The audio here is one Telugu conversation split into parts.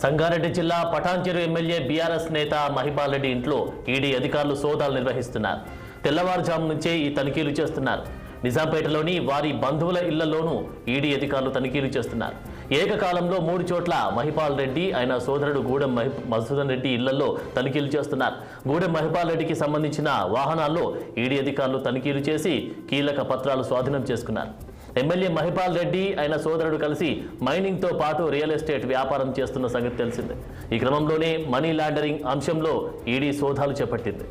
సంగారెడ్డి జిల్లా పటాన్చెరు ఎమ్మెల్యే బీఆర్ఎస్ నేత మహిపాల్ రెడ్డి ఇంట్లో ఈడీ అధికారులు సోదాలు నిర్వహిస్తున్నారు. తెల్లవారుజాము నుంచే ఈ తనిఖీలు చేస్తున్నారు. నిజాంపేటలోని వారి బంధువుల ఇళ్లలోనూ ఈడీ అధికారులు తనిఖీలు చేస్తున్నారు. ఏకకాలంలో 3 చోట్ల మహిపాల్ రెడ్డి ఆయన సోదరుడు గూడెం మధుసూదన్ రెడ్డి ఇళ్లలో తనిఖీలు చేస్తున్నారు. గూడెం మహిపాల్ రెడ్డికి సంబంధించిన వాహనాల్లో ఈడీ అధికారులు తనిఖీలు చేసి కీలక పత్రాలు స్వాధీనం చేసుకున్నారు. ఎమ్మెల్యే మహిపాల్ రెడ్డి ఆయన సోదరుడు కలిసి మైనింగ్తో పాటు రియల్ ఎస్టేట్ వ్యాపారం చేస్తున్న సంగతి తెలిసిందే. ఈ క్రమంలోనే మనీ లాండరింగ్ అంశంలో ఈడీ సోదాలు చేపట్టింది.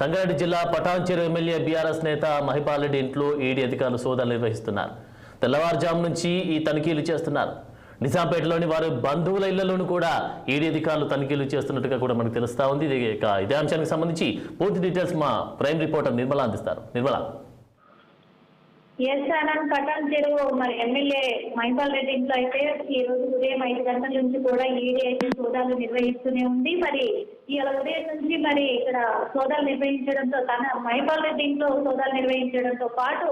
సంగారెడ్డి జిల్లా పటాన్చెరు ఎమ్మెల్యే బీఆర్ఎస్ నేత మహిపాల్ రెడ్డి ఇంట్లో ఈడీ అధికారులు సోదాలు నిర్వహిస్తున్నారు. తెల్లవారుజాము నుంచి ఈ తనిఖీలు చేస్తున్నారు. నిజాంపేటలోని వారి బంధువుల ఇళ్లలోనూ కూడా ఈడీ అధికారులు తనిఖీలు చేస్తున్నట్టుగా కూడా మనకు తెలుస్తా ఉంది. ఇదే అంశానికి సంబంధించి పూర్తి డీటెయిల్స్ మా ప్రైమ్ రిపోర్టర్ నిర్మల అందిస్తారు. నిర్మల. పటాన్చెరు మరి ఎమ్మెల్యే మహిపాల్ రెడ్డి ఇంట్లో అయితే ఈ రోజు ఉదయం 5 గంటల నుంచి కూడా ఈడీ అయితే సోదాలు నిర్వహిస్తూనే ఉంది. మరి ఇవాళ ఉదయం నుంచి మరి ఇక్కడ సోదాలు నిర్వహించడంతో మహిపాల్ రెడ్డి ఇంట్లో సోదాలు నిర్వహించడంతో పాటు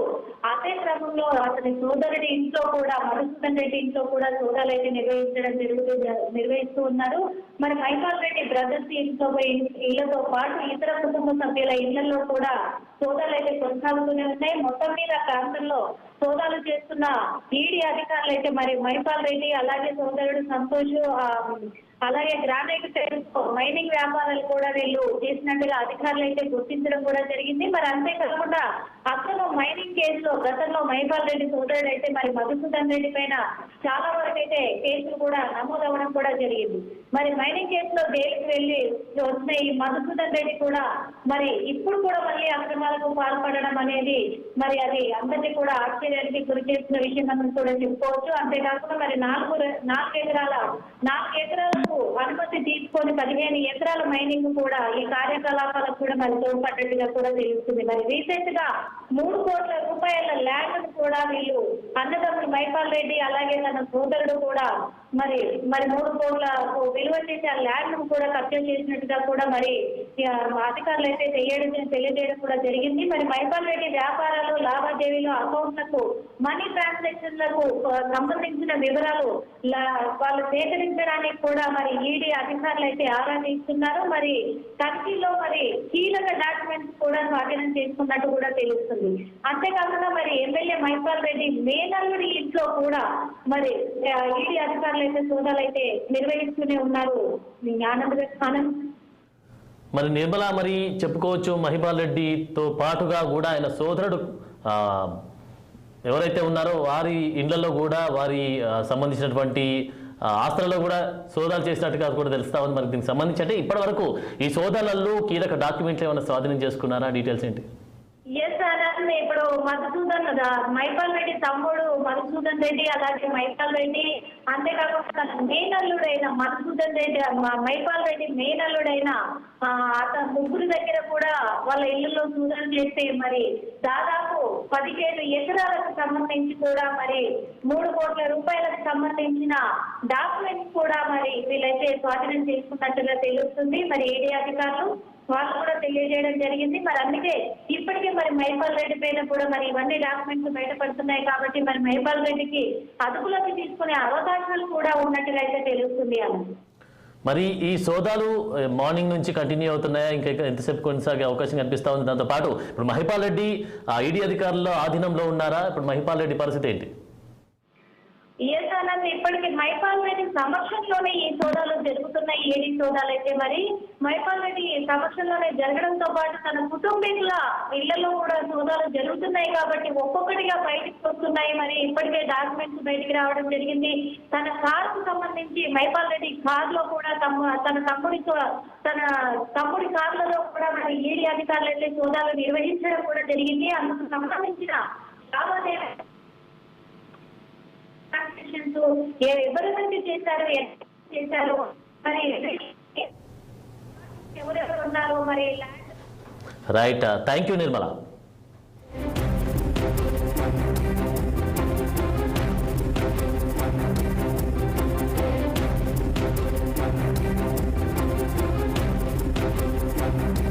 అదే క్రమంలో అతని సోదరుడి ఇంట్లో కూడా మధుసూదన్ రెడ్డి ఇంట్లో కూడా సోదాలు అయితే నిర్వహిస్తూ ఉన్నారు. మరి మహిపాల్ రెడ్డి బ్రదర్స్ ఇళ్లతో పాటు ఇతర కుటుంబ సభ్యుల ఇళ్లలో కూడా సోదాలు అయితే కొనసాగుతూనే ఉన్నాయి. మొత్తం మీద ప్రాంతంలో సోదాలు చేస్తున్న ఈడీ అధికారులు అయితే మరి మహిపాల్ రెడ్డి అలాగే సోదరుడు సంతోష్ అలాగే గ్రానైట్ మైనింగ్ వ్యాపారాలు కూడా వీళ్ళు చేసినట్టుగా అధికారులు అయితే గుర్తించడం కూడా జరిగింది. మరి అంతేకాకుండా అసలు మైనింగ్ కేసులో గతంలో మహిపాల్ రెడ్డి సోదరుడు అయితే మరి మధుసూదన్ రెడ్డి పైన చాలా వరకు అయితే కేసులు కూడా నమోదవడం కూడా జరిగింది. మరి మైనింగ్ కేసులో జైలుకి వెళ్లి వచ్చిన ఈ మధుసూదన్ రెడ్డి కూడా మరి ఇప్పుడు కూడా మళ్ళీ అక్రమాలకు పాల్పడడం అనేది మరి అది అందరినీ కూడా ఆశ్చర్యానికి గురి చేసిన విషయం మనం కూడా చెప్పుకోవచ్చు. అంతేకాకుండా మరి 4 ఎకరాలకు అనుమతి తీసుకొని 15 ఎకరాల మైనింగ్ కూడా ఈ కార్యకలాపాలకు కూడా మరి తోడ్పడ్డట్టుగా కూడా తెలుస్తుంది. మరి రీసెంట్ గా 3 కోట్ల రూపాయల ల్యాండ్ కూడా వీళ్ళు అన్నదమ్ములు మహిపాల్ రెడ్డి అలాగే తన సోదరుడు కూడా మరి 3 కోట్ల విలువ చేసే ఆ ల్యాండ్ కూడా కబ్జా చేసినట్టుగా కూడా మరి అధికారులు అయితే తెలియజేయడం కూడా జరిగింది. మరి మహిపాల్ రెడ్డి వ్యాపారాలు లావాదేవీలు అకౌంట్లకు మనీ ట్రాన్సాక్షన్లకు సంబంధించిన వివరాలు వాళ్ళు సేకరించడానికి కూడా మరి ఈడీ అధికారులు అయితే ఆరా తీస్తున్నారు. మరి తనిఖీలో మరి కీలక డాక్యుమెంట్స్ కూడా స్వాధీనం చేసుకున్నట్టు కూడా తెలుస్తుంది. అంతేకాకుండా మరి ఎమ్మెల్యే మహిపాల్ రెడ్డి మేనల్లుడి ఇంట్లో కూడా మరి ఈడీ అధికారులు అయితే సోదాలు అయితే నిర్వహిస్తూనే ఉన్నారు. మరి నిర్మల, మరి చెప్పుకోవచ్చు మహిపాల్ రెడ్డితో పాటుగా కూడా ఆయన సోదరుడు ఎవరైతే ఉన్నారో వారి ఇళ్లలో కూడా వారి సంబంధించినటువంటి ఆస్తులలో కూడా సోదాలు చేసినట్టుగా కూడా తెలుస్తా ఉంది. మరి దీనికి సంబంధించి అంటే ఇప్పటి వరకు ఈ సోదాలలో కీలక డాక్యుమెంట్లు ఏమైనా స్వాధీనం చేసుకున్నారా? డీటెయిల్స్ ఏంటి? ఇప్పుడు మహిపాల్ రెడ్డి తమ్ముడు మధుసూదన్ రెడ్డి అలాగే మహిపాల్ రెడ్డి అంతేకాకుండా మేనల్లుడైన మధుసూదన్ రెడ్డి మహిపాల్ రెడ్డి మేనల్లుడైన అతని ముగ్గురు దగ్గర కూడా వాళ్ళ ఇళ్లలో సోదాలు చేస్తే మరి దాదాపు 15 ఎకరాలకు సంబంధించి కూడా మరి 3 కోట్ల రూపాయలకు సంబంధించిన డాక్యుమెంట్స్ కూడా మరి వీళ్ళైతే స్వాధీనం చేసుకున్నట్టుగా తెలుస్తుంది. మరి ఈడీ అధికారులు వాళ్ళు కూడా తెలియజేయడం జరిగింది. మరి అందుకే ఇప్పటికే మరి మహిపాల్ రెడ్డి పైన కూడా మరి ఇవన్నీ డాక్యుమెంట్స్ బయటపడుతున్నాయి కాబట్టి మరి మహిపాల్ రెడ్డికి అదుపులోకి తీసుకునే అవకాశాలు కూడా ఉన్నట్టుగా అయితే తెలుస్తుంది. మరి ఈ సోదాలు మార్నింగ్ నుంచి కంటిన్యూ అవుతున్నాయా? ఇంకా ఎంతసేపు కొనసాగే అవకాశం కనిపిస్తా ఉంది? దాంతో పాటు ఇప్పుడు మహిపాల్ రెడ్డి ఈడీ అధికారుల ఆధీనంలో ఉన్నారా? ఇప్పుడు మహిపాల్ రెడ్డి పరిస్థితి ఏంటి? ఇప్పటికి మహిపాల్ రెడ్డి సమక్షంలోనే ఈ సోదాలు జరుగుతున్నాయి. ఈడీ సోదాలు అయితే మరి మహిపాల్ రెడ్డి సమక్షంలోనే జరగడంతో పాటు తన కుటుంబీకుల ఇళ్లలో కూడా సోదాలు జరుగుతున్నాయి కాబట్టి ఒక్కొక్కటిగా బయటకు వస్తున్నాయి. మరి ఇప్పటికే డాక్యుమెంట్స్ బయటికి రావడం జరిగింది. తన కారుకు సంబంధించి మహిపాల్ రెడ్డి కారులో కూడా తన తమ్ముడి కారులలో కూడా మరి ఈడీ అధికారులు అయితే సోదాలు నిర్వహించడం కూడా జరిగింది. అందుకు సంబంధించిన లావాదేవీ ఎవరెవరికి చేశారు మరి ఎవరెవరు ఉన్నారు మరి రైట్. Thank you Nirmala.